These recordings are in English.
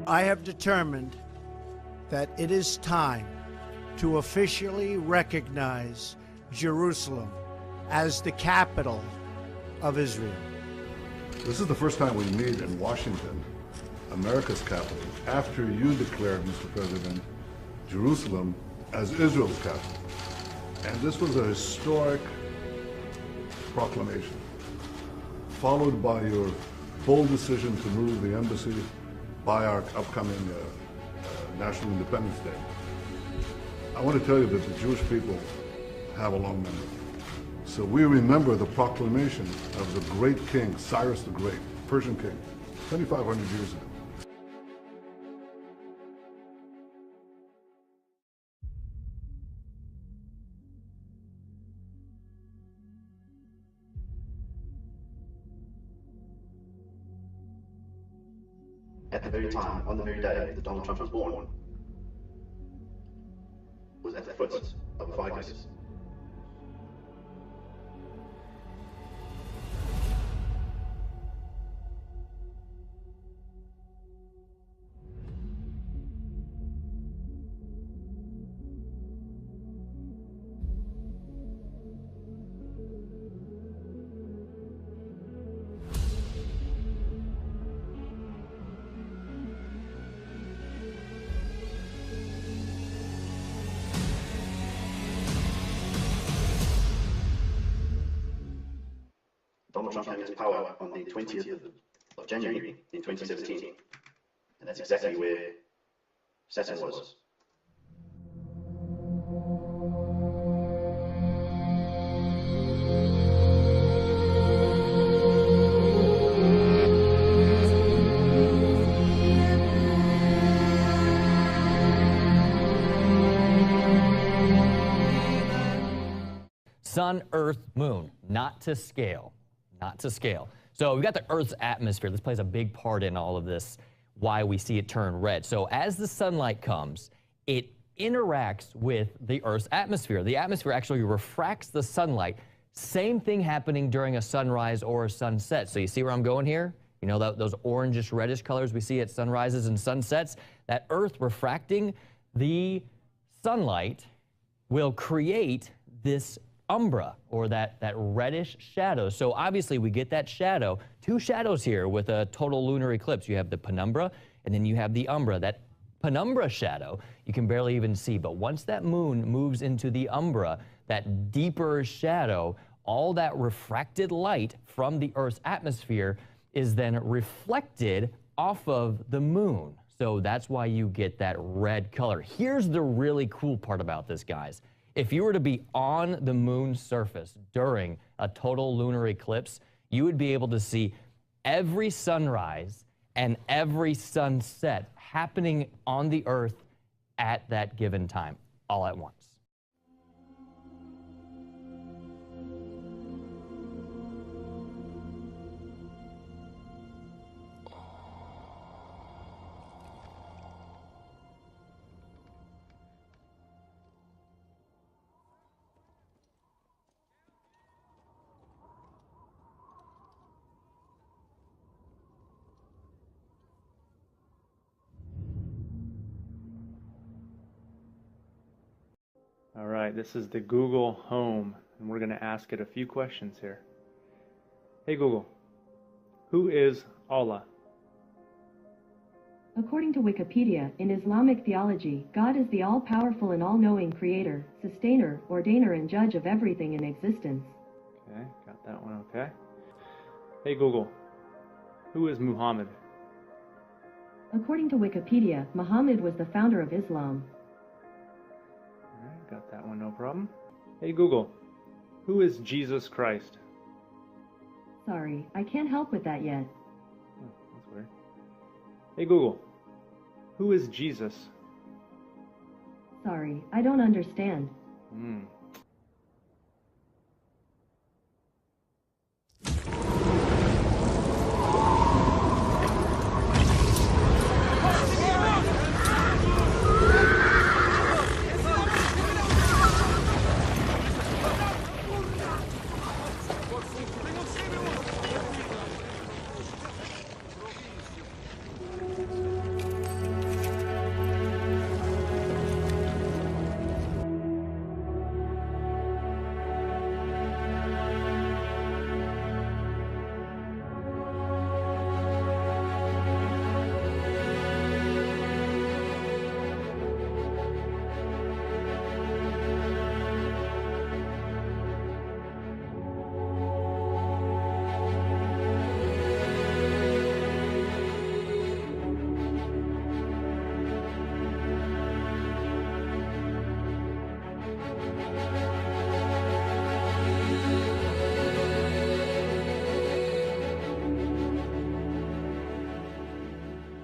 I have determined that it is time to officially recognize Jerusalem as the capital of Israel. This is the first time we meet in Washington, America's capital, after you declared, Mr. President, Jerusalem as Israel's capital. And this was a historic proclamation, followed by your bold decision to move the embassy by our upcoming National Independence Day. I want to tell you that the Jewish people have a long memory. So we remember the proclamation of the great king, Cyrus the Great, Persian king, 2,500 years ago. At the very time, on the very day that Donald Trump was born, was at the foot of the ficus. Donald Trump came into power on the 20th of January in 2017, and that's exactly where Saturn was. Sun, Earth, Moon, not to scale. Not to scale. So we've got the Earth's atmosphere. This plays a big part in all of this, why we see it turn red. So as the sunlight comes, it interacts with the Earth's atmosphere. The atmosphere actually refracts the sunlight. Same thing happening during a sunrise or a sunset. So you see where I'm going here? You know, those orangish, reddish colors we see at sunrises and sunsets? That Earth refracting the sunlight will create this umbra, or that reddish shadow. So obviously we get that shadow, two shadows here with a total lunar eclipse. You have the penumbra and then you have the umbra. That penumbra shadow you can barely even see, but once that moon moves into the umbra, that deeper shadow, all that refracted light from the Earth's atmosphere is then reflected off of the moon. So that's why you get that red color. Here's the really cool part about this, guys. If you were to be on the moon's surface during a total lunar eclipse, you would be able to see every sunrise and every sunset happening on the Earth at that given time, all at once. All right, this is the Google Home, and we're going to ask it a few questions here. Hey Google, who is Allah? According to Wikipedia, in Islamic theology, God is the all-powerful and all-knowing creator, sustainer, ordainer, and judge of everything in existence. Okay, got that one okay. Hey Google, who is Muhammad? According to Wikipedia, Muhammad was the founder of Islam. Alright, got that one no problem. Hey Google, who is Jesus Christ? Sorry, I can't help with that yet. Oh, that's weird. Hey Google, who is Jesus? Sorry, I don't understand.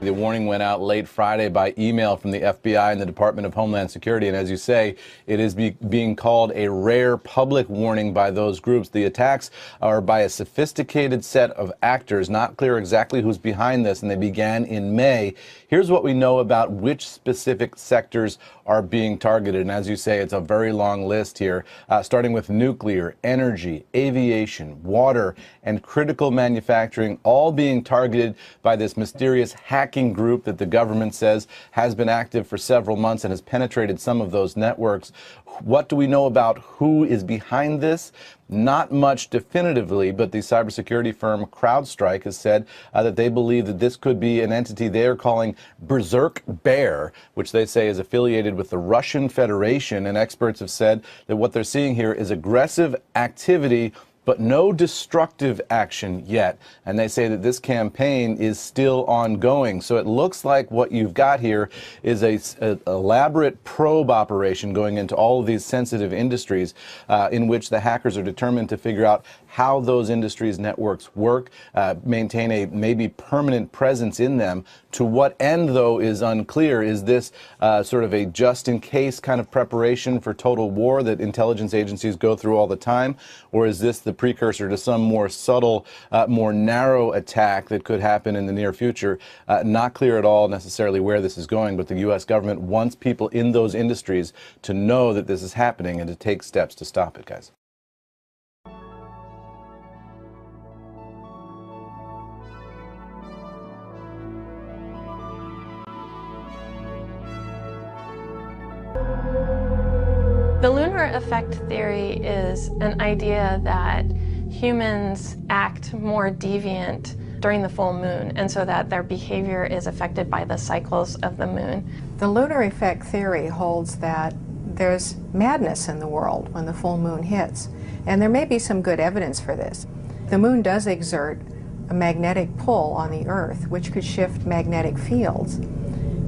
The warning went out late Friday by email from the FBI and the Department of Homeland Security. And as you say, it is being called a rare public warning by those groups. The attacks are by a sophisticated set of actors, not clear exactly who's behind this, and they began in May. Here's what we know about which specific sectors are being targeted. And as you say, it's a very long list here, starting with nuclear, energy, aviation, water, and critical manufacturing, all being targeted by this mysterious hacking group that the government says has been active for several months and has penetrated some of those networks. What do we know about who is behind this? Not much definitively, but the cybersecurity firm CrowdStrike has said that they believe that this could be an entity they are calling Berserk Bear, which they say is affiliated with the Russian Federation. And experts have said that what they're seeing here is aggressive activity, but no destructive action yet. And they say that this campaign is still ongoing. So it looks like what you've got here is an elaborate probe operation going into all of these sensitive industries in which the hackers are determined to figure out how those industries' networks work, maintain a maybe permanent presence in them. To what end, though, is unclear. Is this sort of a just-in-case kind of preparation for total war that intelligence agencies go through all the time? Or is this the precursor to some more subtle, more narrow attack that could happen in the near future? Not clear at all necessarily where this is going, but the U.S. government wants people in those industries to know that this is happening and to take steps to stop it, guys. The lunar effect theory is an idea that humans act more deviant during the full moon, and so that their behavior is affected by the cycles of the moon. The lunar effect theory holds that there's madness in the world when the full moon hits, and there may be some good evidence for this. The moon does exert a magnetic pull on the Earth, which could shift magnetic fields.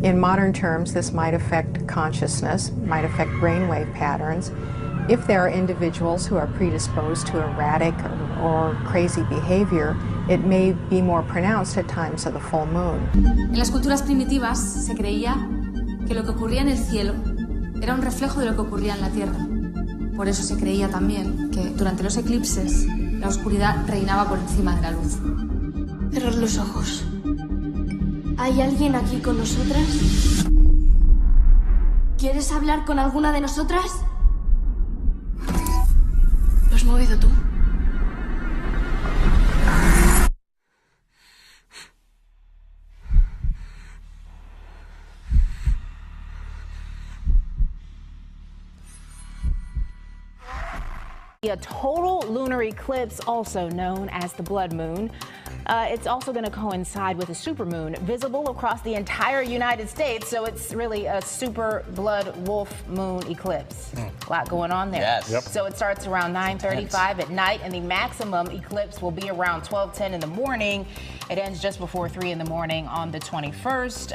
In modern terms, this might affect consciousness, might affect brainwave patterns. If there are individuals who are predisposed to erratic or crazy behavior, it may be more pronounced at times of the full moon. En las culturas primitivas se creía que lo que ocurría en el cielo era un reflejo de lo que ocurría en la Tierra. Por eso se creía también que durante los eclipses la oscuridad reinaba por encima de la luz. Cerrar los ojos. ¿Hay alguien aquí con nosotras? ¿Quieres hablar con alguna de nosotras? ¿Lo has movido tú? A total lunar eclipse, also known as the blood moon. It's also going to coincide with a supermoon visible across the entire United States, so it's really a super blood wolf moon eclipse. A lot going on there. Yes. Yep. So it starts around 9:35 at night, and the maximum eclipse will be around 12:10 in the morning. It ends just before 3 in the morning on the 21st.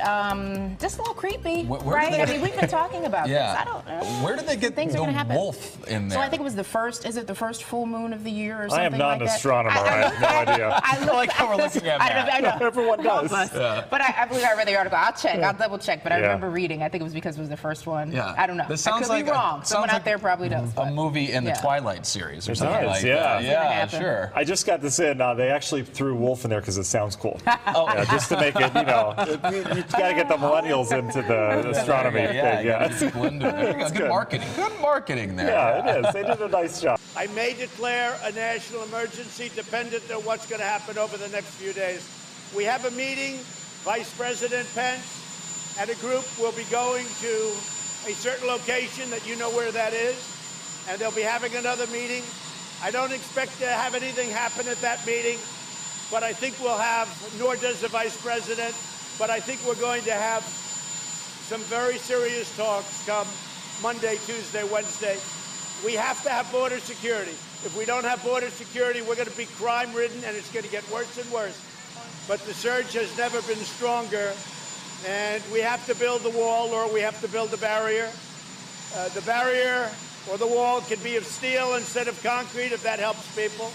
Just a little creepy, right? I mean, we've been talking about this. I don't know. Where did they get the wolf in there? So I think it was the first, is it the first full moon of the year or something like that? I am not an astronomer. I have no idea. I like how we're looking at that. I know. Everyone does. Yeah. But I believe I read the article. I'll check. I'll double check. But I remember reading. I think it was because it was the first one. Yeah. I don't know. This I could be wrong. Someone out there probably does. A movie in the Twilight series or something like that. Yeah, sure. I just got this in. They actually threw wolf in there because it sounds cool. Just to make it, you got to get the millennials into the astronomy thing. Yeah. Good marketing. Good marketing there. Yeah, it is. They did a nice job. I may declare a national emergency dependent on what's going to happen over the next few days. We have a meeting. Vice President Pence and a group will be going to a certain location that you know where that is, and they'll be having another meeting. I don't expect to have anything happen at that meeting, but I think we'll have, nor does the Vice President, but I think we're going to have some very serious talks come Monday, Tuesday, Wednesday. We have to have border security. If we don't have border security, we're going to be crime-ridden, and it's going to get worse and worse. But the surge has never been stronger, and we have to build the wall, or we have to build a barrier. The barrier or the wall can be of steel instead of concrete, if that helps people.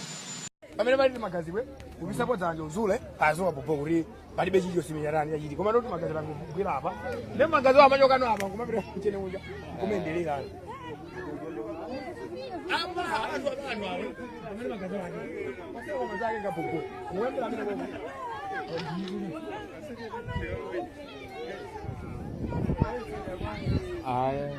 pamene pali magazi we ubisa dzanja uzule azowa popo kuti palibe chicho siminyarani yachiti koma ndoti magazi langu kugwira apa ndi magazi wa machokano apa kumapita kuchene unja kumendelera amba anthu abantu awe pamene magazi wake pasewa mazake ngapopo muwembera amene popo Aye.